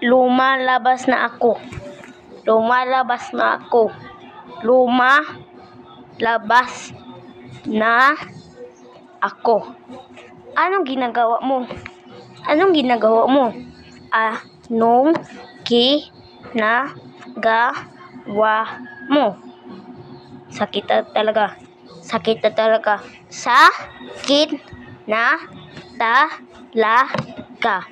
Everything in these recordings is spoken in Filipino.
Lumalabas na ako. Lumalabas na ako. Lumalabas na ako. Anong ginagawa mo? Anong ginagawa mo? Anong ginagawa mo? Sakit na talaga. Sakit na talaga. Sakit na talaga.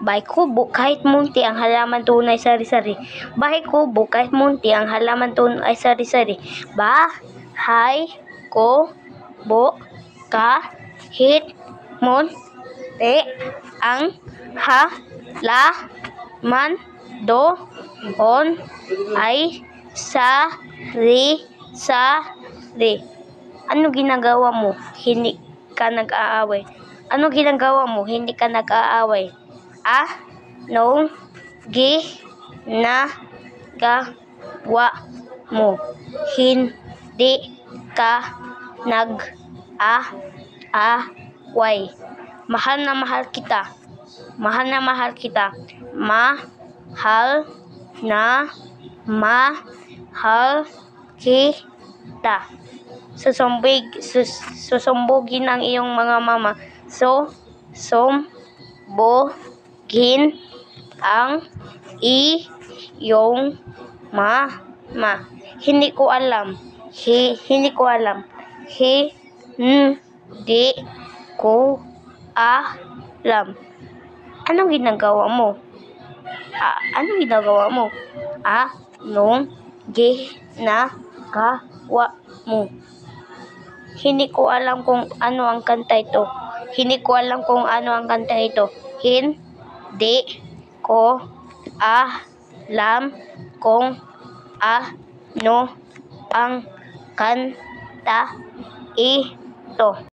Bahay kubo kahit munti ang halaman tunay sari-sari. Bahay kubo kahit munti ang halaman tunay sari-sari. Bahay kubo kahit munti ang halaman doon ay sari-sari. Ano ginagawa mo? Hindi ka nag-aaway. Ano ginagawa mo? Hindi ka nag-aaway. Anong ginagawa mo? Hindi ka nag-aaway. Mahal na mahal kita. Mahal na mahal kita. Mahal na mahal kita. Susumbugin ang iyong mga mama. Susumbugin ang iyong mama. Hindi ko alam. Hindi ko alam. Hindi ko alam. Anong ginagawa mo? Anong ginagawa mo? Anong ginagawa mo? Hindi ko alam kung ano ang kanta ito. Hindi ko alam kung ano ang kanta ito. Hindi ko alam kung ano ang kanta ito.